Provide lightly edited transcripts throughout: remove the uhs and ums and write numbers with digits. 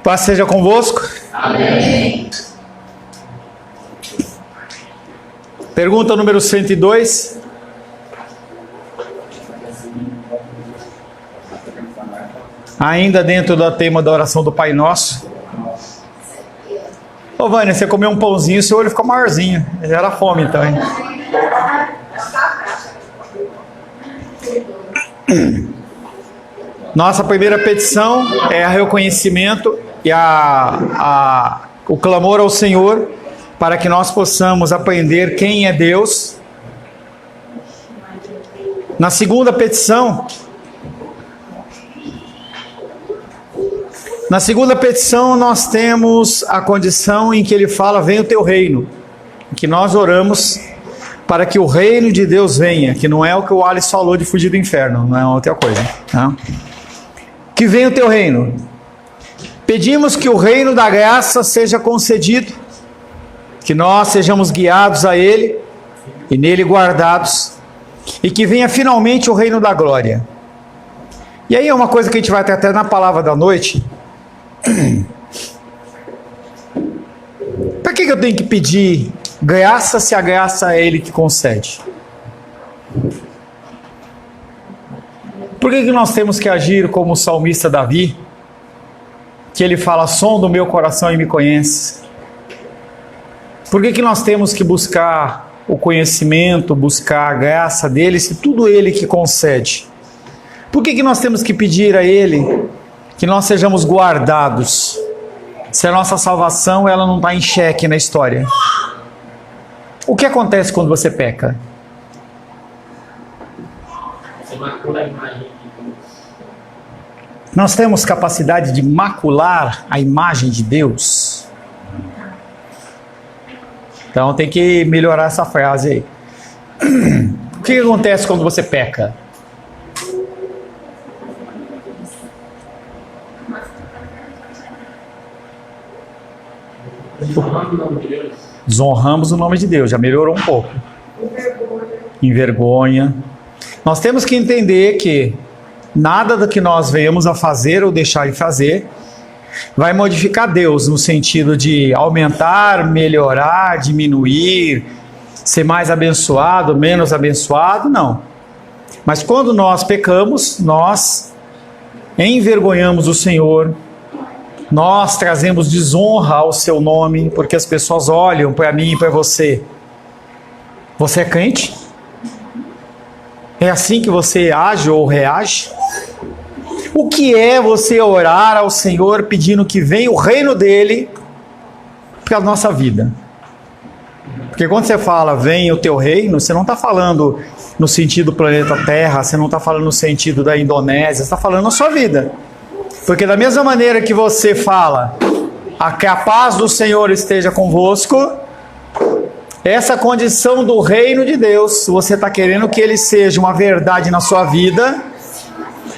Paz seja convosco. Amém. Pergunta número 102. Ainda dentro do tema da oração do Pai Nosso. Ô Vânia, você comeu um pãozinho, seu olho ficou maiorzinho. Ele era fome então, hein? Nossa primeira petição é o reconhecimento e o clamor ao Senhor para que nós possamos aprender quem é Deus. Na segunda petição, nós temos a condição em que ele fala: venha o teu reino, que nós oramos para que o reino de Deus venha, que não é o que o Alice falou de fugir do inferno, não é outra coisa, não? Que venha o teu reino. Pedimos que o reino da graça seja concedido, que nós sejamos guiados a ele e nele guardados, e que venha finalmente o reino da glória. E aí é uma coisa que a gente vai ter até na palavra da noite. Para que eu tenho que pedir graça se a graça é ele que concede? Por que nós temos que agir como o salmista Davi, que ele fala: som do meu coração e me conhece? Por que nós temos que buscar o conhecimento, buscar a graça dele, se tudo ele que concede? Por que nós temos que pedir a ele que nós sejamos guardados, se a nossa salvação ela não está em xeque na história? O que acontece quando você peca? Você macula a imagem de Deus. Nós temos capacidade de macular a imagem de Deus? Então tem que melhorar essa frase aí. O que acontece quando você peca? Desonrando o nome de Deus. Desonramos o nome de Deus, já melhorou um pouco. Envergonha. Nós temos que entender que nada do que nós venhamos a fazer ou deixar de fazer vai modificar Deus no sentido de aumentar, melhorar, diminuir, ser mais abençoado, menos abençoado, não. Mas quando nós pecamos, nós envergonhamos o Senhor, nós trazemos desonra ao seu nome, porque as pessoas olham para mim e para você. Você é crente? É assim que você age ou reage? O que é você orar ao Senhor pedindo que venha o reino dele para a nossa vida? Porque quando você fala venha o teu reino, você não está falando no sentido do planeta Terra, você não está falando no sentido da Indonésia, você está falando na sua vida. Porque da mesma maneira que você fala que a paz do Senhor esteja convosco, essa condição do reino de Deus, você está querendo que ele seja uma verdade na sua vida,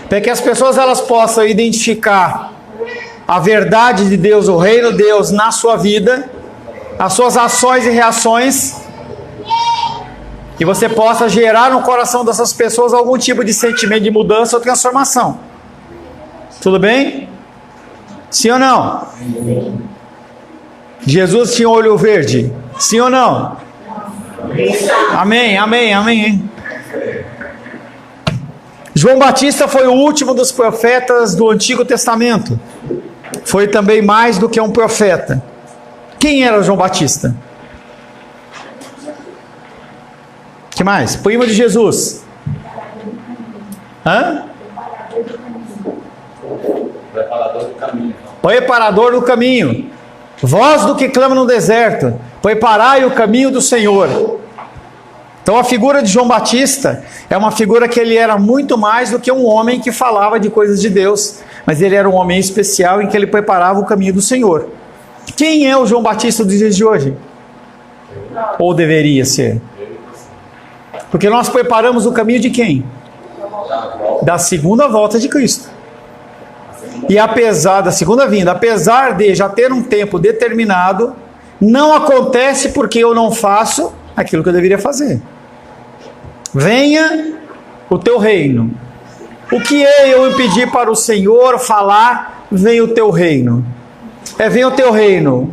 para que as pessoas elas possam identificar a verdade de Deus, o reino de Deus na sua vida, as suas ações e reações, e você possa gerar no coração dessas pessoas algum tipo de sentimento de mudança ou transformação. Tudo bem? Sim ou não? Jesus tinha olho verde? Sim ou não? Amém, amém, amém. João Batista foi o último dos profetas do Antigo Testamento. Foi também mais do que um profeta. Quem era João Batista? Que mais? Primo de Jesus. Hã? Preparador do caminho. Preparador do caminho. Voz do que clama no deserto. Preparai o caminho do Senhor. Então a figura de João Batista é uma figura que ele era muito mais do que um homem que falava de coisas de Deus. Mas ele era um homem especial em que ele preparava o caminho do Senhor. Quem é o João Batista dos dias de hoje? Ou deveria ser? Porque nós preparamos o caminho de quem? Da segunda volta de Cristo. E apesar da segunda vinda, apesar de já ter um tempo determinado, não acontece porque eu não faço aquilo que eu deveria fazer. Venha o teu reino. O que é eu pedir para o Senhor falar, venha o teu reino? venha o teu reino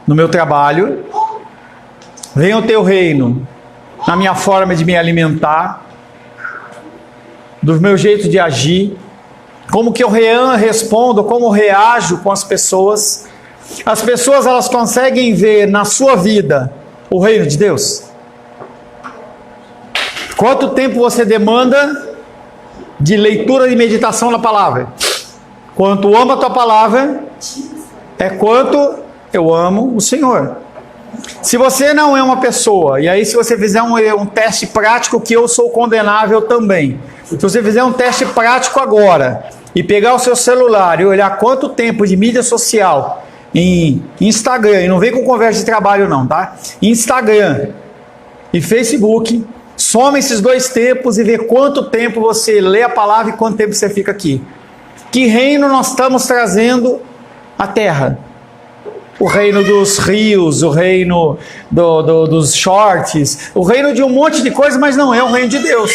no meu trabalho, venha o teu reino na minha forma de me alimentar, do meu jeito de agir, como que eu respondo, como eu reajo com as pessoas. As pessoas, elas conseguem ver na sua vida o reino de Deus? Quanto tempo você demanda de leitura e meditação na palavra? Quanto ama a tua palavra, é quanto eu amo o Senhor. Se você não é uma pessoa, e aí se você fizer um teste prático, que eu sou condenável também. Se você fizer um teste prático agora, e pegar o seu celular e olhar quanto tempo de mídia social em Instagram, e não vem com conversa de trabalho não, tá? Instagram e Facebook, soma esses dois tempos e vê quanto tempo você lê a palavra e quanto tempo você fica aqui. Que reino nós estamos trazendo à terra? O reino dos rios, o reino dos shorts, o reino de um monte de coisa, mas não é o reino de Deus.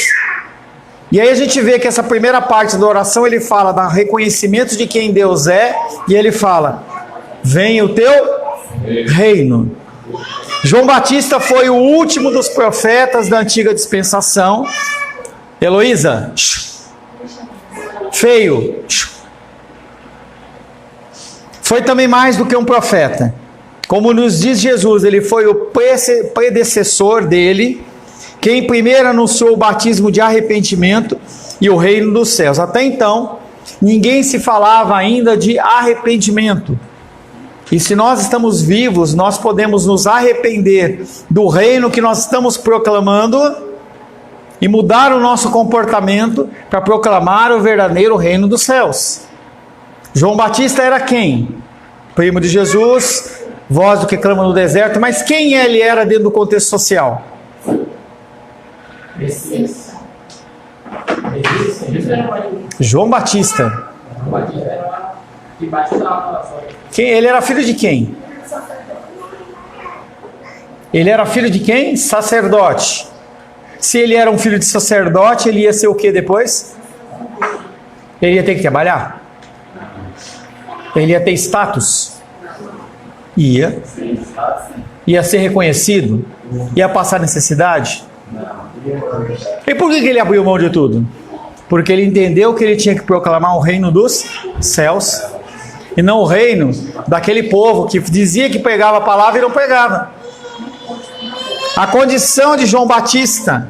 E aí a gente vê que essa primeira parte da oração, ele fala do reconhecimento de quem Deus é, e ele fala, venha o teu reino. João Batista foi o último dos profetas da antiga dispensação. Heloísa, feio. Foi também mais do que um profeta. Como nos diz Jesus, ele foi o predecessor dele, quem primeiro anunciou o batismo de arrependimento e o reino dos céus. Até então, ninguém se falava ainda de arrependimento. E se nós estamos vivos, nós podemos nos arrepender do reino que nós estamos proclamando e mudar o nosso comportamento para proclamar o verdadeiro reino dos céus. João Batista era quem? Primo de Jesus, voz do que clama no deserto, mas quem ele era dentro do contexto social? João Batista. Ele era filho de quem? Ele era filho de quem? Sacerdote. Se ele era um filho de sacerdote, ele ia ser o que depois? Ele ia ter que trabalhar? Ele ia ter status? Ia. Ia ser reconhecido? Ia passar necessidade? E por que ele abriu mão de tudo? Porque ele entendeu que ele tinha que proclamar o reino dos céus, e não o reino daquele povo que dizia que pregava a palavra e não pregava. A condição de João Batista,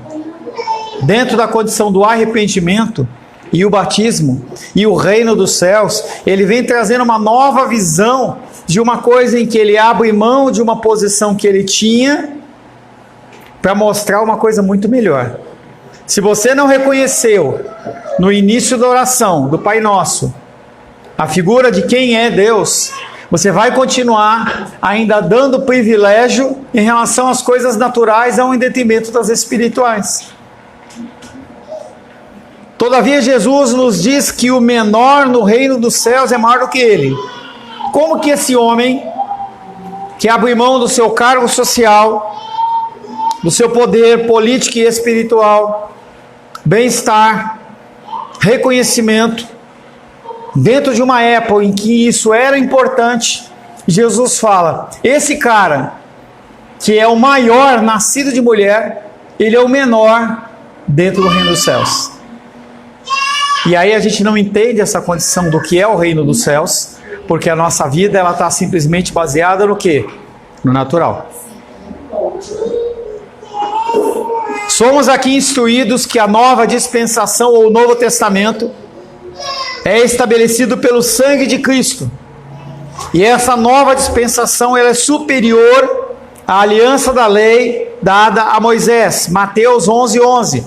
dentro da condição do arrependimento e o batismo e o reino dos céus, ele vem trazendo uma nova visão de uma coisa em que ele abre mão de uma posição que ele tinha para mostrar uma coisa muito melhor. Se você não reconheceu no início da oração do Pai Nosso a figura de quem é Deus, você vai continuar ainda dando privilégio em relação às coisas naturais ao detrimento das espirituais. Todavia Jesus nos diz que o menor no reino dos céus é maior do que ele. Como que esse homem, que abre mão do seu cargo social, do seu poder político e espiritual, bem-estar, reconhecimento, dentro de uma época em que isso era importante, Jesus fala, esse cara, que é o maior nascido de mulher, ele é o menor dentro do reino dos céus. E aí a gente não entende essa condição do que é o reino dos céus, porque a nossa vida ela está simplesmente baseada no quê? No natural. Somos aqui instruídos que a nova dispensação ou o Novo Testamento é estabelecido pelo sangue de Cristo. E essa nova dispensação ela é superior à aliança da lei dada a Moisés. Mateus 11:11.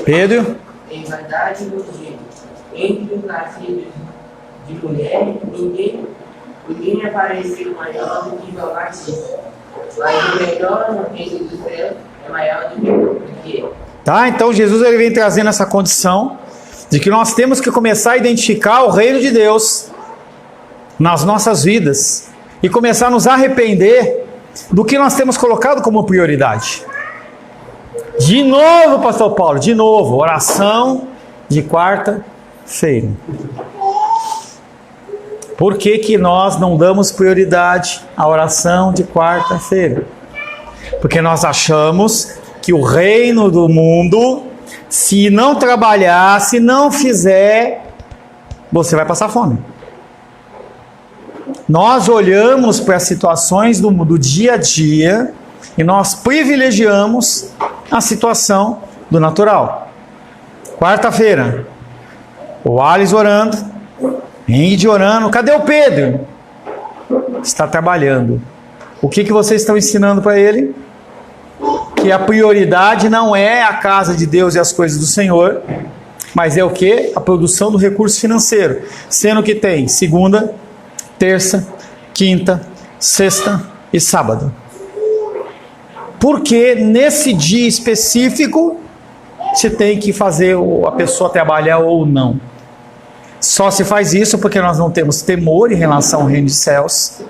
Pedro? Em verdade vos digo, entre os nascidos de mulher, ninguém apareceu maior do que João Batista. Mas o menor no reino dos céus é maior do que ele. Tá, então Jesus ele vem trazendo essa condição de que nós temos que começar a identificar o reino de Deus nas nossas vidas e começar a nos arrepender do que nós temos colocado como prioridade. De novo, pastor Paulo, de novo, oração de quarta-feira. Por que que nós não damos prioridade à oração de quarta-feira? Porque nós achamos que o reino do mundo, se não trabalhar, se não fizer, você vai passar fome. Nós olhamos para as situações do dia a dia e nós privilegiamos a situação do natural. Quarta-feira, o Ales orando, Ingrid orando, cadê o Pedro? Está trabalhando. O que vocês estão ensinando para ele? Que a prioridade não é a casa de Deus e as coisas do Senhor, mas é o que? A produção do recurso financeiro. Sendo que tem segunda, terça, quinta, sexta e sábado. Porque nesse dia específico você tem que fazer a pessoa trabalhar ou não. Só se faz isso porque nós não temos temor em relação ao reino dos céus.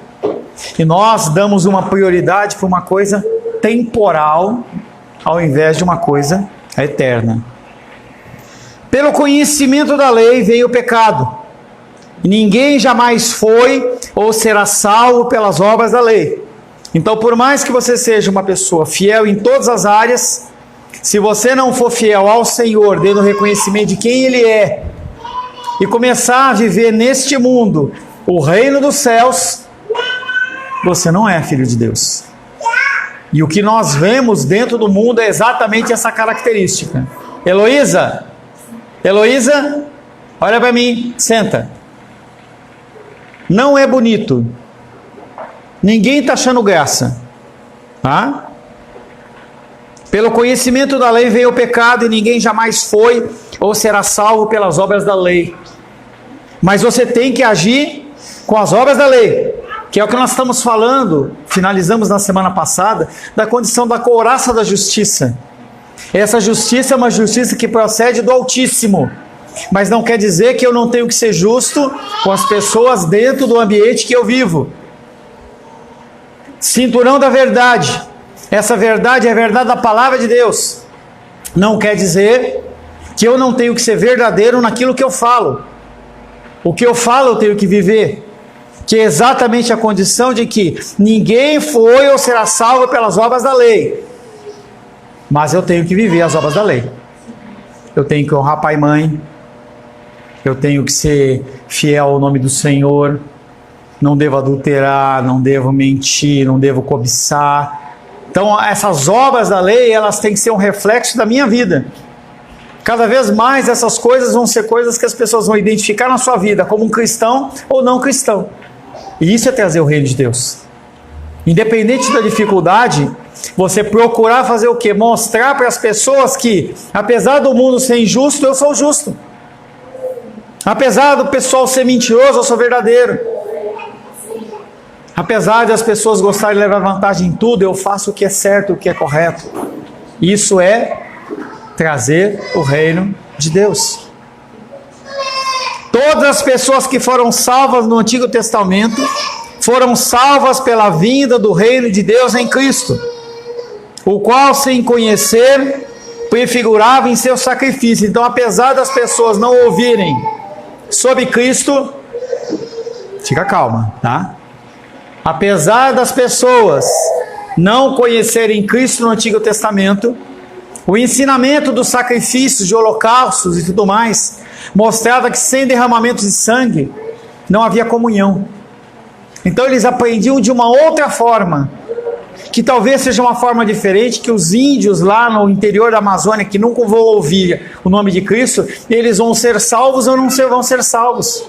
E nós damos uma prioridade para uma coisa temporal ao invés de uma coisa eterna. Pelo conhecimento da lei veio o pecado. Ninguém jamais foi ou será salvo pelas obras da lei. Então, por mais que você seja uma pessoa fiel em todas as áreas, se você não for fiel ao Senhor, dando reconhecimento de quem Ele é, e começar a viver neste mundo o reino dos céus, você não é filho de Deus. E o que nós vemos dentro do mundo é exatamente essa característica. Heloísa, olha para mim, senta. Não é bonito. Ninguém está achando graça. Tá? Pelo conhecimento da lei veio o pecado e ninguém jamais foi ou será salvo pelas obras da lei. Mas você tem que agir com as obras da lei, que é o que nós estamos falando, finalizamos na semana passada, da condição da couraça da justiça. Essa justiça é uma justiça que procede do Altíssimo, mas não quer dizer que eu não tenho que ser justo com as pessoas dentro do ambiente que eu vivo. Cinturão da verdade. Essa verdade é a verdade da palavra de Deus. Não quer dizer que eu não tenho que ser verdadeiro naquilo que eu falo. O que eu falo eu tenho que viver. Que é exatamente a condição de que ninguém foi ou será salvo pelas obras da lei. Mas eu tenho que viver as obras da lei. Eu tenho que honrar pai e mãe. Eu tenho que ser fiel ao nome do Senhor. Não devo adulterar, não devo mentir, não devo cobiçar. Então essas obras da lei, elas têm que ser um reflexo da minha vida. Cada vez mais essas coisas vão ser coisas que as pessoas vão identificar na sua vida como um cristão ou não cristão. E isso é trazer o reino de Deus. Independente da dificuldade, você procurar fazer o quê? Mostrar para as pessoas que, apesar do mundo ser injusto, eu sou justo. Apesar do pessoal ser mentiroso, eu sou verdadeiro. Apesar de as pessoas gostarem de levar vantagem em tudo, eu faço o que é certo, o que é correto. Isso é trazer o reino de Deus. Todas as pessoas que foram salvas no Antigo Testamento foram salvas pela vinda do reino de Deus em Cristo, o qual, sem conhecer, prefigurava em seu sacrifício. Então, apesar das pessoas não ouvirem sobre Cristo, fica calma, tá? Apesar das pessoas não conhecerem Cristo no Antigo Testamento, o ensinamento dos sacrifícios, de holocaustos e tudo mais, mostrava que sem derramamento de sangue, não havia comunhão. Então eles aprendiam de uma outra forma, que talvez seja uma forma diferente, que os índios lá no interior da Amazônia, que nunca vão ouvir o nome de Cristo, eles vão ser salvos ou não vão ser salvos.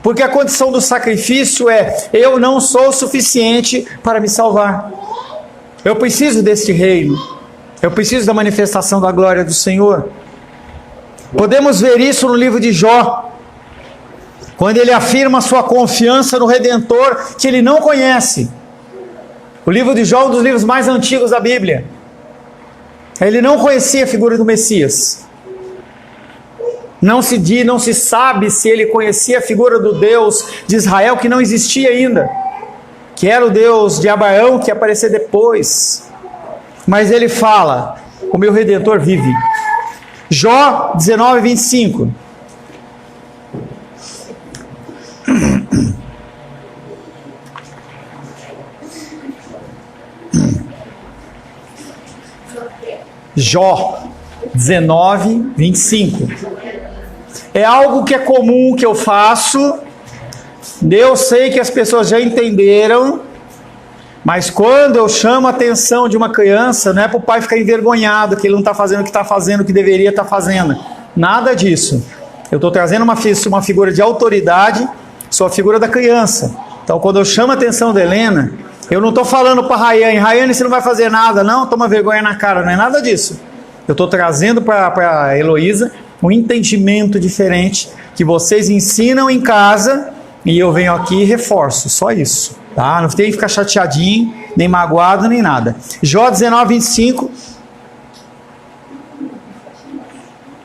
Porque a condição do sacrifício é, eu não sou suficiente para me salvar. Eu preciso deste reino. Eu preciso da manifestação da glória do Senhor. Podemos ver isso no livro de Jó, quando ele afirma sua confiança no Redentor que ele não conhece. O livro de Jó é um dos livros mais antigos da Bíblia. Ele não conhecia a figura do Messias. Não se sabe se ele conhecia a figura do Deus de Israel que não existia ainda, que era o Deus de Abraão que ia aparecer depois. Mas ele fala: o meu Redentor vive. Jó 19, 25. Jó 19, 25. É algo que é comum que eu faço. Eu sei que as pessoas já entenderam, mas quando eu chamo a atenção de uma criança, não é para o pai ficar envergonhado que ele não está fazendo o que está fazendo, o que deveria estar fazendo. Nada disso. Eu estou trazendo uma figura de autoridade, sou a figura da criança. Então, quando eu chamo a atenção da Helena, eu não estou falando para a Rayane, você não vai fazer nada, não, toma vergonha na cara, não é nada disso. Eu estou trazendo para a Heloísa um entendimento diferente que vocês ensinam em casa e eu venho aqui e reforço, só isso. Tá? Não tem que ficar chateadinho, nem magoado, nem nada. Jó 19, 25.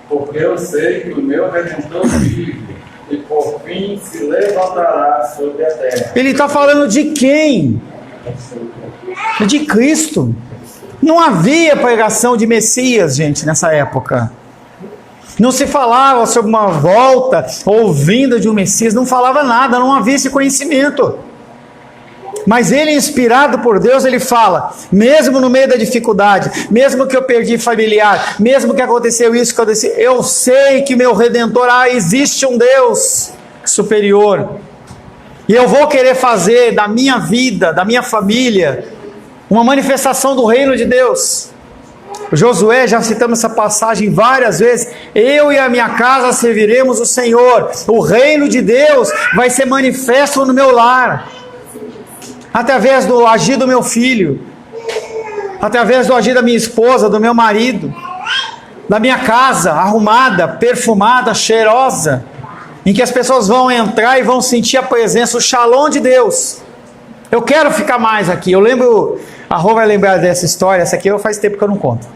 Porque eu sei que o meu Redentor vive e por fim se levantará sobre a terra. Ele está falando de quem? De Cristo. Não havia pregação de Messias, gente, nessa época. Não se falava sobre uma volta ou vinda de um Messias, não falava nada, não havia esse conhecimento. Mas ele, inspirado por Deus, ele fala, mesmo no meio da dificuldade, mesmo que eu perdi familiar, mesmo que aconteceu isso, que aconteceu, eu sei que meu Redentor, existe um Deus superior. E eu vou querer fazer da minha vida, da minha família, uma manifestação do reino de Deus. Josué, já citamos essa passagem várias vezes, eu e a minha casa serviremos o Senhor, o reino de Deus vai ser manifesto no meu lar, através do agir do meu filho, através do agir da minha esposa, do meu marido, da minha casa arrumada, perfumada, cheirosa, em que as pessoas vão entrar e vão sentir a presença, o shalom de Deus. Eu quero ficar mais aqui. Eu lembro, a Rô vai lembrar dessa história, essa aqui faz tempo que eu não conto.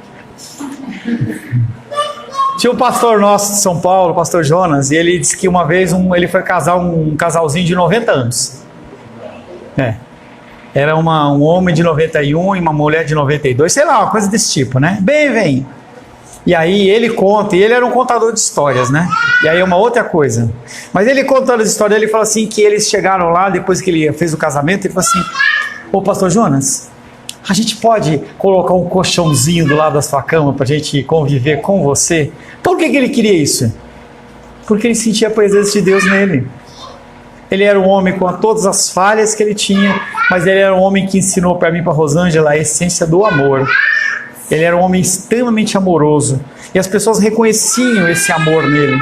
Tinha um pastor nosso de São Paulo, o pastor Jonas, e ele disse que uma vez ele foi casar um casalzinho de 90 anos. Era um homem de 91 e uma mulher de 92, sei lá, uma coisa desse tipo, né? Bem. E aí ele conta, e ele era um contador de histórias, né? E aí é uma outra coisa. Mas ele contando as histórias, ele fala assim, que eles chegaram lá, depois que ele fez o casamento, ele falou assim, ô pastor Jonas, a gente pode colocar um colchãozinho do lado da sua cama para a gente conviver com você? Por que ele queria isso? Porque ele sentia a presença de Deus nele. Ele era um homem com todas as falhas que ele tinha, mas ele era um homem que ensinou para mim, para Rosângela, a essência do amor. Ele era um homem extremamente amoroso, e as pessoas reconheciam esse amor nele.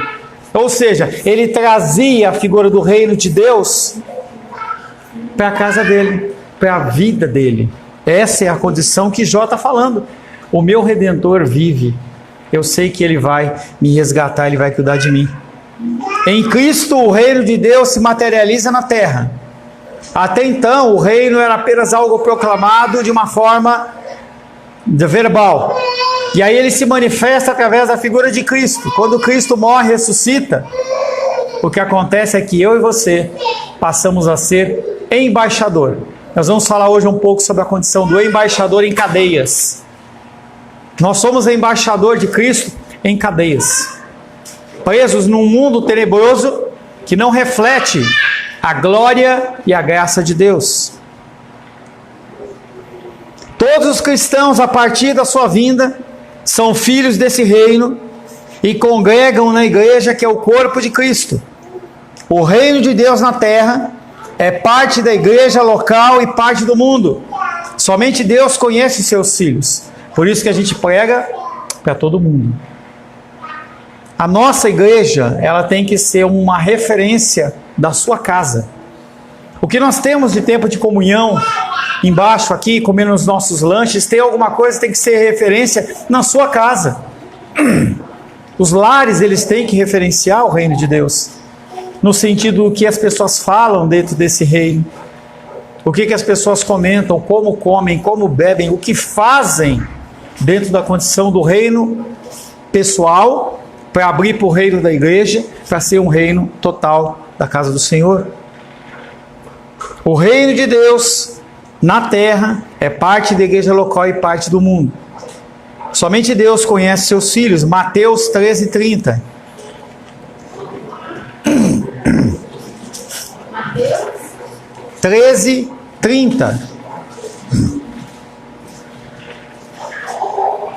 Ou seja, ele trazia a figura do reino de Deus para a casa dele, para a vida dele. Essa é a condição que Jó está falando. O meu Redentor vive, eu sei que ele vai me resgatar, ele vai cuidar de mim. Em Cristo o reino de Deus se materializa na terra. Até então o reino era apenas algo proclamado de uma forma verbal, e aí ele se manifesta através da figura de Cristo. Quando Cristo morre e ressuscita, o que acontece é que eu e você passamos a ser embaixador. Nós vamos falar hoje um pouco sobre a condição do embaixador em cadeias. Nós somos embaixador de Cristo em cadeias, presos num mundo tenebroso que não reflete a glória e a graça de Deus. Todos os cristãos, a partir da sua vinda, são filhos desse reino e congregam na igreja, que é o corpo de Cristo. O reino de Deus na terra é parte da igreja local e parte do mundo. Somente Deus conhece seus filhos. Por isso que a gente prega para todo mundo. A nossa igreja, ela tem que ser uma referência da sua casa. O que nós temos de tempo de comunhão embaixo aqui, comendo os nossos lanches, tem alguma coisa que tem que ser referência na sua casa. Os lares, eles têm que referenciar o reino de Deus, no sentido do que as pessoas falam dentro desse reino, o que as pessoas comentam, como comem, como bebem, o que fazem dentro da condição do reino pessoal para abrir para o reino da igreja, para ser um reino total da casa do Senhor. O reino de Deus na terra é parte da igreja local e parte do mundo. Somente Deus conhece seus filhos. Mateus 13:30. Mateus 13:30.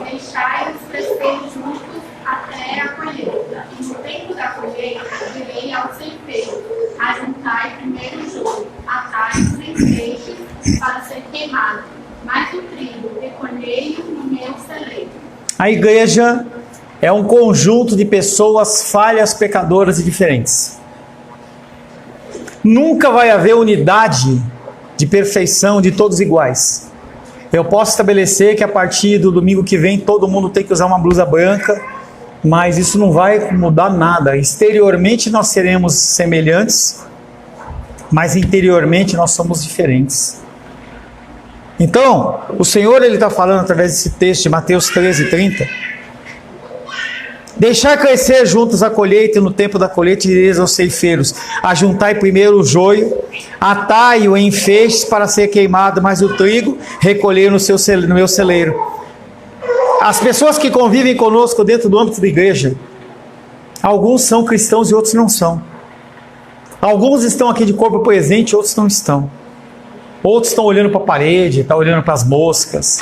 Deixai os crescer juntos até a colheita. E no tempo da colheita, direi aos ceifeiros: ajuntai primeiro o joio, atai os feixes para ser queimado, mas o trigo recolhei no meu celeiro. A igreja é um conjunto de pessoas falhas, pecadoras e diferentes. Nunca vai haver unidade de perfeição de todos iguais. Eu posso estabelecer que a partir do domingo que vem todo mundo tem que usar uma blusa branca, mas isso não vai mudar nada. Exteriormente nós seremos semelhantes, mas interiormente nós somos diferentes. Então, o Senhor está falando através desse texto de Mateus 13:30. Deixar crescer juntos a colheita, e no tempo da colheita direis aos ceifeiros: ajuntai primeiro o joio, atai-o em feixes para ser queimado, mas o trigo recolhei no meu celeiro. As pessoas que convivem conosco dentro do âmbito da igreja, alguns são cristãos e outros não são. Alguns estão aqui de corpo presente, outros não estão. Outros estão olhando para a parede, estão olhando para as moscas.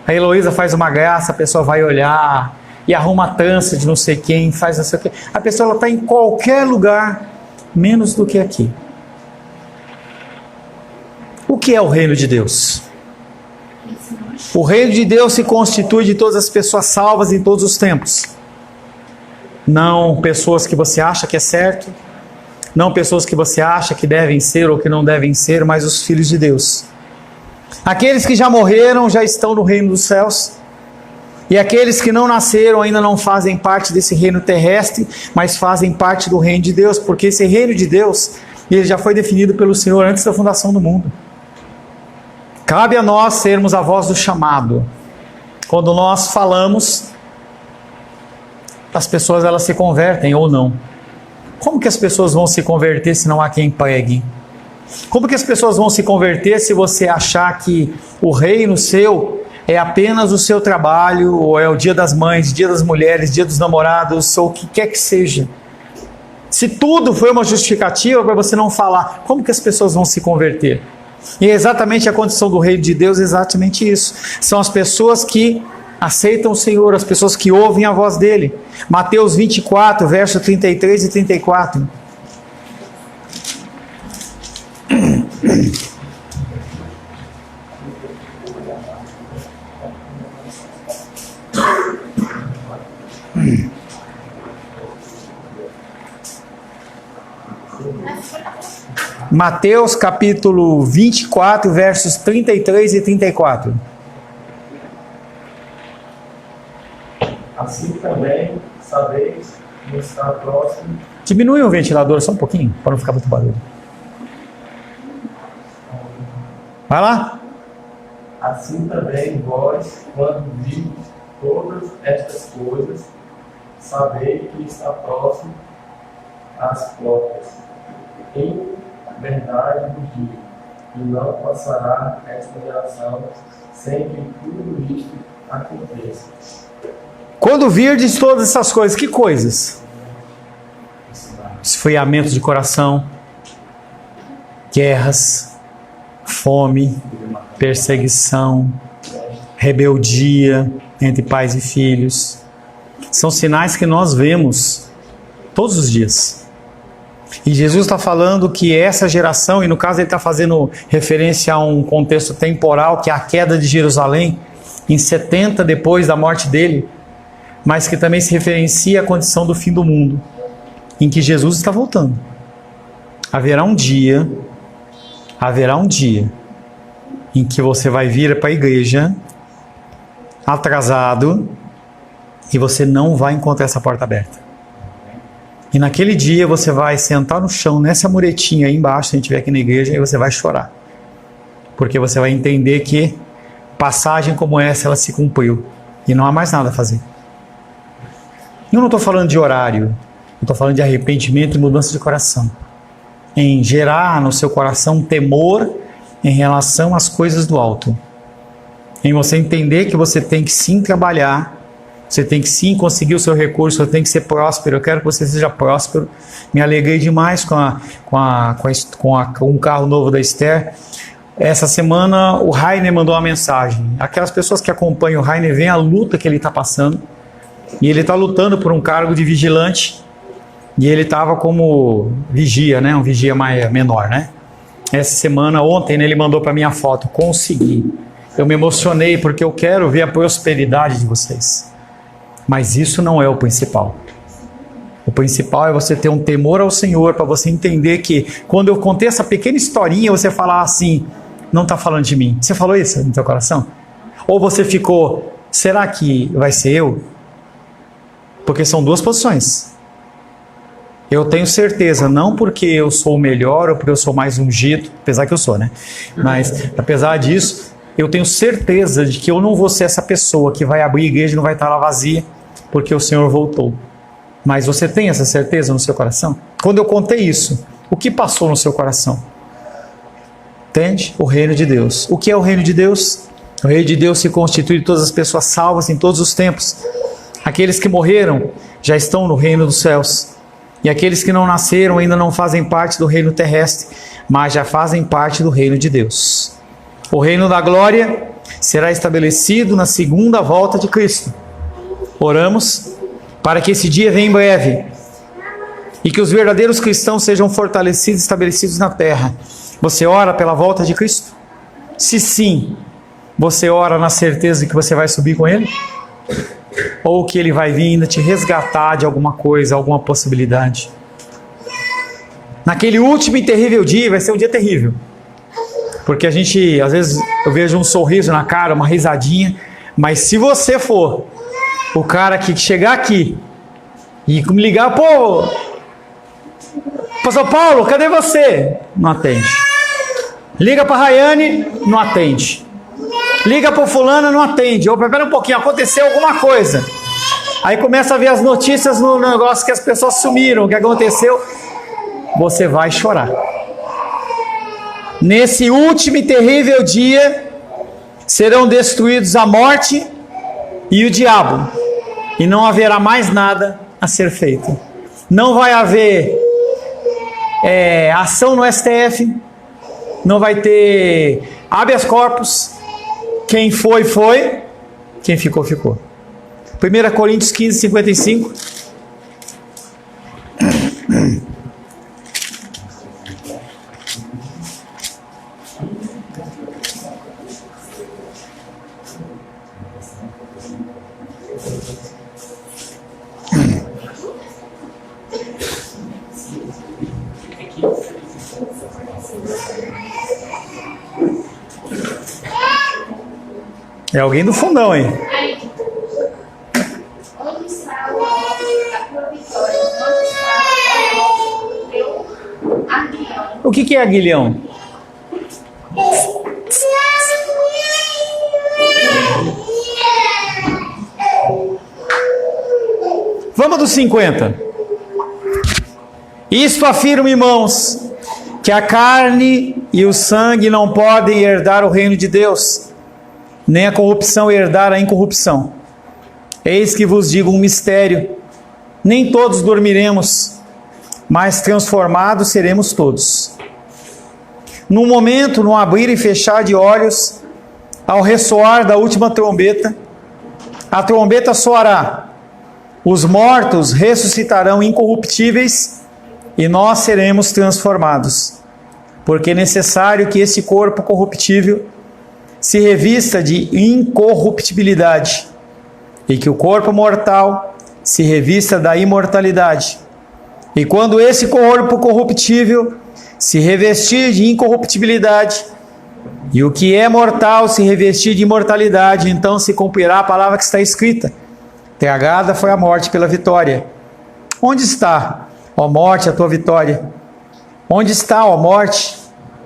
A Heloísa faz uma graça, a pessoa vai olhar e arruma a trança de não sei quem, faz não sei o quê. A pessoa está em qualquer lugar, menos do que aqui. O que é o reino de Deus? O reino de Deus se constitui de todas as pessoas salvas em todos os tempos. Não pessoas que você acha que é certo, não pessoas que você acha que devem ser ou que não devem ser, mas os filhos de Deus. Aqueles que já morreram já estão no reino dos céus. E aqueles que não nasceram ainda não fazem parte desse reino terrestre, mas fazem parte do reino de Deus, porque esse reino de Deus, ele já foi definido pelo Senhor antes da fundação do mundo. Cabe a nós sermos a voz do chamado. Quando nós falamos, as pessoas elas se convertem ou não. Como que as pessoas vão se converter se não há quem pregue? Como que as pessoas vão se converter se você achar que o reino seu é apenas o seu trabalho, ou é o dia das mães, dia das mulheres, dia dos namorados, ou o que quer que seja? Se tudo foi uma justificativa para você não falar, como que as pessoas vão se converter? E é exatamente a condição do reino de Deus, é exatamente isso. São as pessoas que aceitam o Senhor, as pessoas que ouvem a voz dele. Mateus 24, verso 33 e 34. Mateus capítulo 24, versos 33 e 34. Assim também, sabeis que está próximo. Diminui o ventilador só um pouquinho, para não ficar muito barulho. Vai lá. Assim também vós, quando vides todas estas coisas, sabeis que está próximo às portas. Em verdade vos digo, e não passará esta geração sem que tudo isto aconteça. Quando virdes todas essas coisas, que coisas? Esfriamento de coração, guerras, fome, perseguição, rebeldia entre pais e filhos. São sinais que nós vemos todos os dias. E Jesus está falando que essa geração, e no caso ele está fazendo referência a um contexto temporal, que é a queda de Jerusalém, em 70 depois da morte dele, mas que também se referencia à condição do fim do mundo, em que Jesus está voltando. Haverá um dia em que você vai vir para a igreja atrasado e você não vai encontrar essa porta aberta. E naquele dia você vai sentar no chão, nessa muretinha aí embaixo, se a gente estiver aqui na igreja, e você vai chorar. Porque você vai entender que passagem como essa, ela se cumpriu. E não há mais nada a fazer. Eu não estou falando de horário, eu estou falando de arrependimento e mudança de coração. Em gerar no seu coração temor em relação às coisas do alto. Em você entender que você tem que sim trabalhar, você tem que sim conseguir o seu recurso, você tem que ser próspero. Eu quero que você seja próspero. Me alegrei demais com um carro novo da Esther. Essa semana o Rainer mandou uma mensagem. Aquelas pessoas que acompanham o Rainer veem a luta que ele está passando. E ele está lutando por um cargo de vigilante. E ele estava como vigia, né? Um vigia menor, né? Essa semana, ontem, ele mandou para mim a foto. Consegui. Eu me emocionei porque eu quero ver a prosperidade de vocês. Mas isso não é o principal. O principal é você ter um temor ao Senhor, para você entender que quando eu contei essa pequena historinha, você falar assim, não está falando de mim. Você falou isso no teu coração? Ou você ficou, será que vai ser eu? Porque são duas posições. Eu tenho certeza, não porque eu sou o melhor ou porque eu sou mais ungido, apesar que eu sou, né? Mas, apesar disso, eu tenho certeza de que eu não vou ser essa pessoa que vai abrir a igreja e não vai estar lá vazia, porque o Senhor voltou. Mas você tem essa certeza no seu coração? Quando eu contei isso, o que passou no seu coração? Entende? O reino de Deus. O que é o reino de Deus? O reino de Deus se constitui de todas as pessoas salvas em todos os tempos. Aqueles que morreram já estão no reino dos céus. E aqueles que não nasceram ainda não fazem parte do reino terrestre, mas já fazem parte do reino de Deus. O reino da glória será estabelecido na segunda volta de Cristo. Oramos para que esse dia venha em breve e que os verdadeiros cristãos sejam fortalecidos e estabelecidos na terra. Você ora pela volta de Cristo? Se sim, você ora na certeza de que você vai subir com Ele? Ou que Ele vai vir ainda te resgatar de alguma coisa, alguma possibilidade? Naquele último e terrível dia, vai ser um dia terrível. Porque a gente, às vezes, eu vejo um sorriso na cara, uma risadinha, mas se você for o cara que chegar aqui e me ligar, pô, Pastor Paulo, cadê você? Não atende. Liga para a Rayane, não atende. Liga para o fulano, não atende. Ou espera um pouquinho, aconteceu alguma coisa. Aí começa a ver as notícias no negócio que as pessoas sumiram, o que aconteceu. Você vai chorar. Nesse último e terrível dia, serão destruídos a morte e o diabo. E não haverá mais nada a ser feito. Não vai haver ação no STF. Não vai ter habeas corpus. Quem foi, foi. Quem ficou, ficou. 1 Coríntios 15, 55. É alguém do fundão, hein? Onde está o alvo da tua vitória? Onde está o teu aguilhão? O que é aguilhão? Vamos dos 50. Isto afirmo, irmãos, que a carne e o sangue não podem herdar o reino de Deus, nem a corrupção herdar a incorrupção. Eis que vos digo um mistério: nem todos dormiremos, mas transformados seremos todos. Num momento, no abrir e fechar de olhos, ao ressoar da última trombeta, a trombeta soará, os mortos ressuscitarão incorruptíveis e nós seremos transformados, porque é necessário que esse corpo corruptível se revista de incorruptibilidade e que o corpo mortal se revista da imortalidade. E quando esse corpo corruptível se revestir de incorruptibilidade e o que é mortal se revestir de imortalidade, então se cumprirá a palavra que está escrita: tragada foi a morte pela vitória. Onde está, ó morte, a tua vitória? Onde está, ó morte,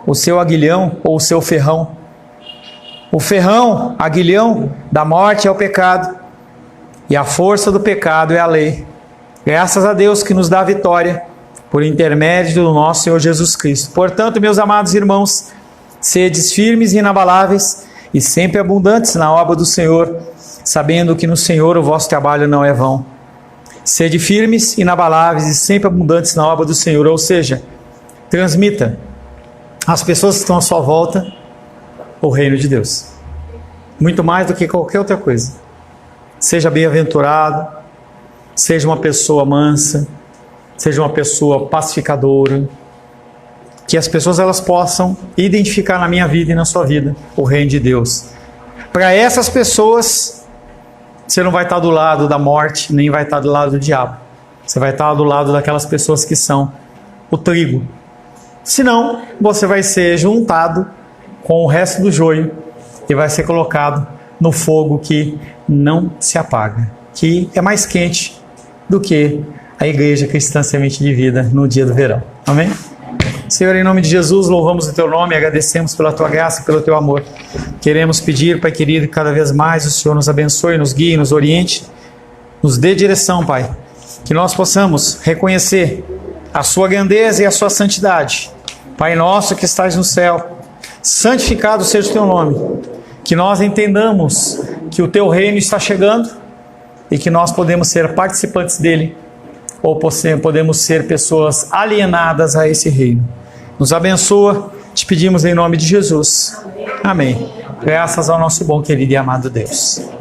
o seu aguilhão ou o seu ferrão? O ferrão, aguilhão da morte é o pecado, e a força do pecado é a lei. Graças a Deus que nos dá a vitória por intermédio do nosso Senhor Jesus Cristo. Portanto, meus amados irmãos, sedes firmes e inabaláveis e sempre abundantes na obra do Senhor, sabendo que no Senhor o vosso trabalho não é vão. Sede firmes, inabaláveis e sempre abundantes na obra do Senhor, ou seja, transmita às pessoas que estão à sua volta o reino de Deus. Muito mais do que qualquer outra coisa. Seja bem-aventurado, seja uma pessoa mansa, seja uma pessoa pacificadora, que as pessoas elas possam identificar na minha vida e na sua vida o reino de Deus. Para essas pessoas, você não vai estar do lado da morte, nem vai estar do lado do diabo. Você vai estar do lado daquelas pessoas que são o trigo. Senão, você vai ser juntado com o resto do joio e vai ser colocado no fogo que não se apaga, que é mais quente do que a igreja cristã Semente de Vida no dia do verão. Amém? Senhor, em nome de Jesus, louvamos o Teu nome e agradecemos pela Tua graça e pelo Teu amor. Queremos pedir, Pai querido, que cada vez mais o Senhor nos abençoe, nos guie, nos oriente, nos dê direção, Pai. Que nós possamos reconhecer a Sua grandeza e a Sua santidade. Pai nosso que estás no céu, santificado seja o Teu nome. Que nós entendamos que o Teu reino está chegando e que nós podemos ser participantes dele ou podemos ser pessoas alienadas a esse reino. Nos abençoa, te pedimos em nome de Jesus. Amém. Graças ao nosso bom, querido e amado Deus.